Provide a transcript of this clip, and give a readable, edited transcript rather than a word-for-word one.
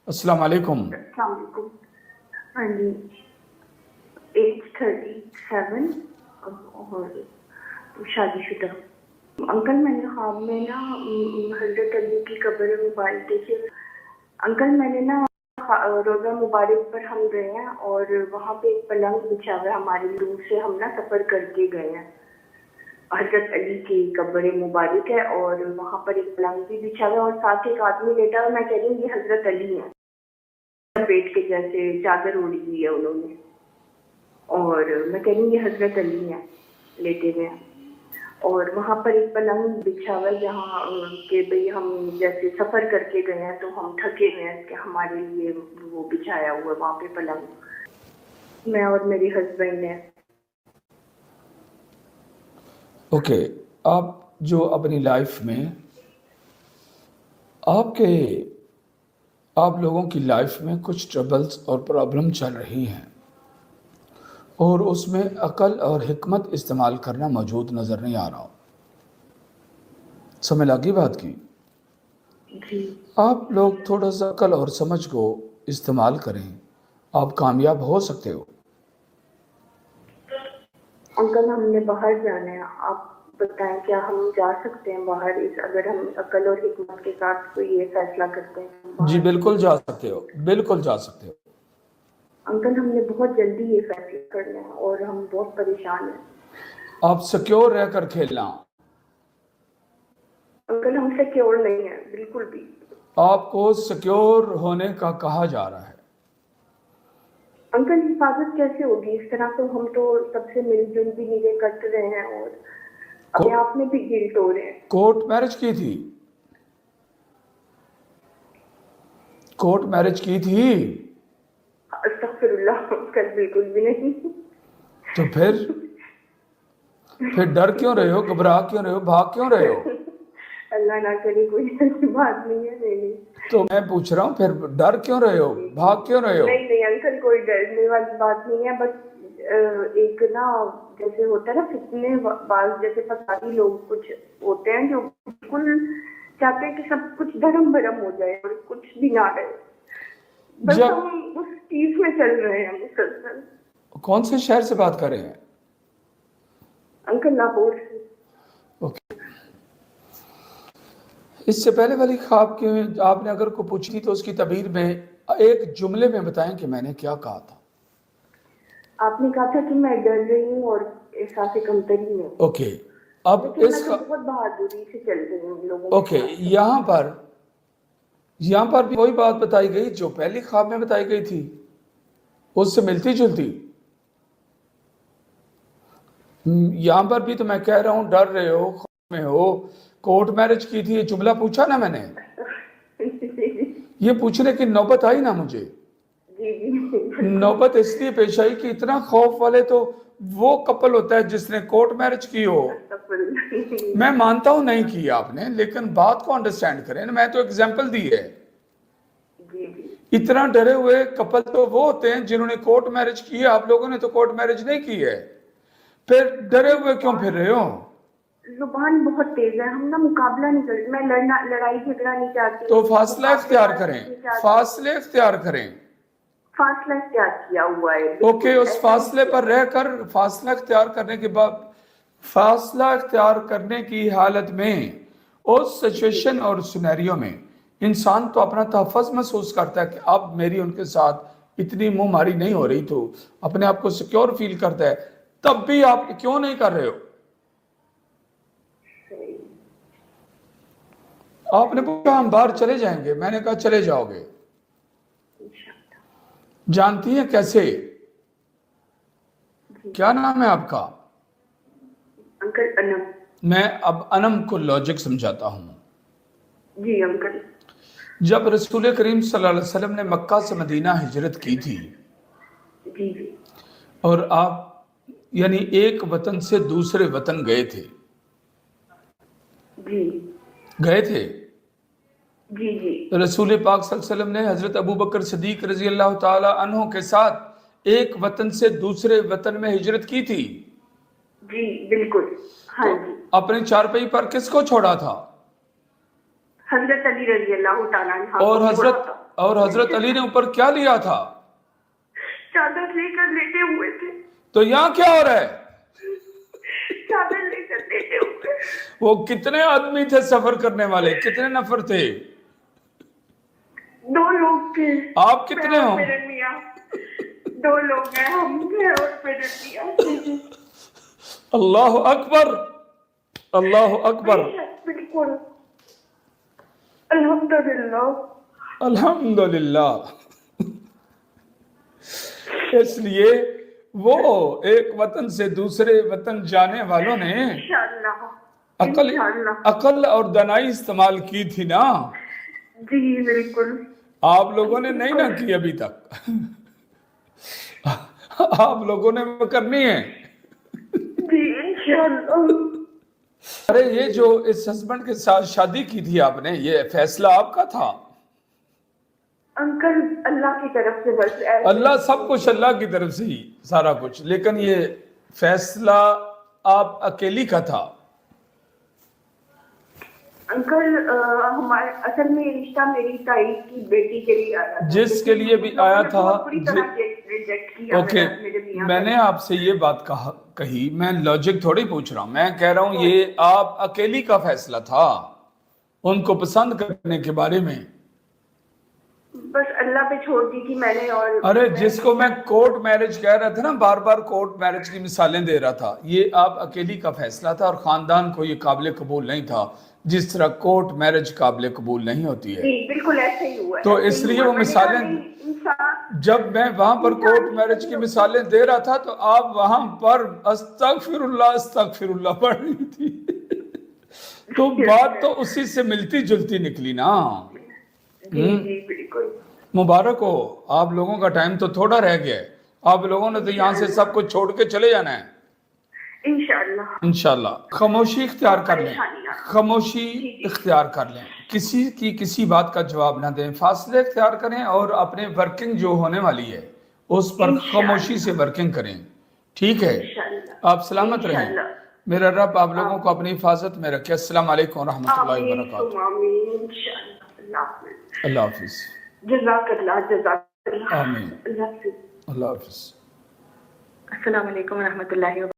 अस्सलाम वालेकुम। अस्सलाम वालेकुम। हाँ जी, एज 37 और शादीशुदा। अंकल मैंने ख्वाब में ना हजरत अली की कब्र मुबारक देखी। अंकल मैंने ना रोज़ा मुबारक पर हम गए हैं और वहाँ पे एक पलंग बिछा हुआ है, हमारे रूम से हम ना सफ़र करके गए हैं। हजरत अली की कब्र मुबारक है और वहाँ पर एक पलंग भी बिछा हुआ है और साथ एक आदमी लेटा है। मैं कह रही हूँ ये हजरत अली है, पेट के जैसे चादर ओढ़ी हुई है उन्होंने, और मैं कह रही हूँ ये हजरत अली है लेटे हुए हैं। और वहाँ पर एक पलंग बिछा हुआ है जहाँ के भाई हम जैसे सफ़र करके गए हैं तो हम थके हुए हैं कि हमारे लिए वो बिछाया हुआ है वहाँ पे पलंग, मैं और मेरे हस्बैंड ने। ओके, आप जो अपनी लाइफ में आप लोगों की लाइफ में कुछ ट्रबल्स और प्रॉब्लम चल रही हैं और उसमें अकल और हिकमत इस्तेमाल करना मौजूद नज़र नहीं आ रहा। समझ लगी बात की? जी आप लोग थोड़ा सा अकल और समझ को इस्तेमाल करें, आप कामयाब हो सकते हो। अंकल, हमने बाहर जाना है, आप बताएं क्या हम जा सकते हैं बाहर? इस अगर हम अकल और हिकमत के साथ कोई ये फैसला करते हैं हम जी बाहर बिल्कुल जा सकते हो, बिल्कुल जा सकते हो। अंकल हमने बहुत जल्दी ये फैसला करना है और हम बहुत परेशान हैं। आप सिक्योर रहकर खेलना। अंकल हम सिक्योर नहीं है बिल्कुल भी। आपको सिक्योर होने का कहा जा रहा है। अंकल हिफाजत कैसे होगी? इस तरह तो हम तो सबसे मिलजुल भी नहीं कर रहे हैं और अपने आप में भी गिल्ट हो रहे हैं। कोर्ट मैरिज की थी? कोर्ट मैरिज की थी अस्तगफिरुल्लाह अंकल, बिल्कुल भी नहीं। तो फिर डर क्यों रहे हो, घबरा क्यों रहे हो, भाग क्यों रहे हो? अल्लाह ना करे कोई ऐसी बात नहीं है। नहीं नहीं, तो मैं पूछ रहा हूँ फिर डर क्यों रहे हो, भाग क्यों रहे हो? नहीं नहीं अंकल, कोई डरने वाली बात नहीं है। बस एक ना जैसे होता है ना फितने बाज जैसे फसादी लोग कुछ होते हैं जो बिल्कुल चाहते हैं कि सब कुछ धर्म भरम हो जाए और कुछ भी ना रहे। बस जब हम उस चीज में चल रहे हैं मुसलसल। कौन से शहर से बात कर रहे हैं? अंकल लाहौर से। ओके, इससे पहले वाली ख्वाब की आपने अगर को पूछी तो उसकी तबीर में एक जुमले में बताएं कि मैंने क्या कहा था। आपने कहा था कि मैं डर रही हूँ और एहसास कमतरी में। ओके, अब लेकिन मैं इस तो बहुत बहादुरी से चल रही हूँ लोगों के ओके, साथ। यहाँ पर भी वही बात बताई गई जो पहली ख्वाब में बताई गई थी, उससे मिलती जुलती। यहाँ पर भी तो मैं कह रहा हूँ डर रहे हो, खौफ में हो, कोर्ट मैरिज की थी, ये जुमला पूछा ना मैंने। ये पूछने की नौबत आई ना मुझे। जी जी नौबत इसलिए पेश आई कि इतना खौफ वाले तो वो कपल होता है जिसने कोर्ट मैरिज की हो। मैं मानता हूं नहीं की आपने, लेकिन बात को अंडरस्टैंड करें ना, मैं तो एग्जांपल दी है। जी जी इतना डरे हुए कपल तो वो होते हैं जिन्होंने कोर्ट मैरिज की है, आप लोगों ने तो कोर्ट मैरिज नहीं की है, फिर डरे हुए क्यों फिर रहे हो? जुबान बहुत तेज है, हम ना मुकाबला नहीं कर, मैं लड़ाई झगड़ा नहीं चाहती, तो फासला मुकाबले इख्तियार बाजी करें, नहीं चाहती। फासले इख्तियार करें। फासला इख्तियार किया हुआ है, ओके, बिल्कुल उस ऐसा नहीं फासले किया। पर रहकर फासला इख्तियार करने के बाद, फासला इख्तियार करने की हालत में उस जी सिचुएशन और सिनेरियो में इंसान तो अपना तहफ़्फ़ुज़ महसूस करता है कि अब मेरी उनके साथ इतनी मुंह मारी नहीं हो रही, तो अपने आप को सिक्योर फील करता है। तब भी आप क्यों नहीं कर रहे हो? सही। आपने पूछा हम बाहर चले जाएंगे, मैंने कहा चले जाओगे। इंशाअल्लाह। जानती हैं कैसे? जी क्या नाम है आपका? अंकल अनम। मैं अब अनम को लॉजिक समझाता हूं। जी अंकल। जब रसूल करीम सल्लल्लाहु अलैहि वसल्लम ने मक्का से मदीना हिजरत की थी जी जी और आप यानी एक वतन से दूसरे वतन गए थे, जी गए थे जी जी रसूल पाक सल्लल्लाहु अलैहि वसल्लम ने हजरत अबू बकर सिद्दीक रजी अल्लाह ताला अन्हो के साथ एक वतन से दूसरे वतन में हिजरत की थी। जी बिल्कुल। हाँ तो जी। अपने चारपाई पर किसको छोड़ा था? हजरत अली रजी अल्लाह तआला अन्हु और को छोड़ा हजरत था। اور حضرت علی نے اوپر کیا لیا تھا؟ چادر لے کر لیٹے ہوئے تھے. تو یہاں کیا ہو رہا ہے؟ چادر لے کر لیٹے ہوئے. وہ کتنے آدمی تھے سفر کرنے والے؟ کتنے نفر تھے؟ 2 لوگ تھے. آپ کتنے میں اور ہو؟ میرے میاں. 2 لوگ ہیں ہم ہیں اور میرے میاں. اللہ اکبر، اللہ اکبر، بالکل. الحمدللہ. الحمدللہ. اس لیے وہ ایک وطن سے دوسرے وطن جانے والوں نے انشاءاللہ. عقل اور دانائی استعمال کی تھی نا. جی بالکل. آپ لوگوں نے نہیں نہ کی ابھی تک. آپ لوگوں نے وہ کرنی ہے. جی انشاءاللہ. ارے یہ جو اس ہسبینڈ کے ساتھ شادی کی تھی آپ نے، یہ فیصلہ آپ کا تھا؟ انکل اللہ کی طرف سے بس. اللہ سب کچھ اللہ کی طرف سے ہی سارا کچھ، لیکن یہ فیصلہ آپ اکیلی کا تھا؟ انکل ہمارے اصل میں یہ رشتہ میری تائی کی بیٹی کے لیے آیا تھا. جس کے لیے بھی آیا تھا. پوری طرح ریجیکٹ کیا. اوکے، میں نے آپ سے یہ بات کہی، میں لاجک تھوڑی پوچھ رہا ہوں، میں کہہ رہا ہوں یہ آپ اکیلی کا فیصلہ تھا ان کو پسند کرنے کے بارے میں. بس اللہ پہ چھوڑ دی تھی میں نے. اور ارے جس کو میں کورٹ میرج کہہ رہا تھا نا، بار بار کورٹ میرج کی مثالیں دے رہا تھا، یہ آپ اکیلی کا فیصلہ تھا اور خاندان کو یہ قابل قبول نہیں تھا، جس طرح کورٹ میرج قابل قبول نہیں ہوتی ہے. جی بالکل ایسے ہی ہوا. تو اس لیے وہ مثالیں، جب میں وہاں پر کورٹ میرج کی مثالیں دے رہا تھا تو آپ وہاں پر استغفر اللہ پڑھ رہی تھی. تو بات تو اسی سے ملتی جلتی نکلی نا. جی بالکل. مبارک ہو. آپ لوگوں کا ٹائم تو تھوڑا رہ گیا ہے. آپ لوگوں نے تو یہاں سے سب کچھ چھوڑ کے چلے جانا ہے انشاءاللہ. انشاءاللہ. خاموشی اختیار کر لیں، خاموشی اختیار کر لیں، کسی کی کسی بات کا جواب نہ دیں، فاصلے اختیار کریں اور اپنے ورکنگ جو ہونے والی ہے اس پر خاموشی سے ورکنگ کریں. ٹھیک ہے؟ آپ سلامت رہیں. میرا رب آپ لوگوں کو اپنی حفاظت میں رکھے. السلام علیکم ورحمۃ اللہ وبرکاتہ. اللہ حافظ. جزاک اللہ. جزاک اللہ. آمین. اللہ حافظ. السلام علیکم ورحمۃ اللہ وبرکاتہ.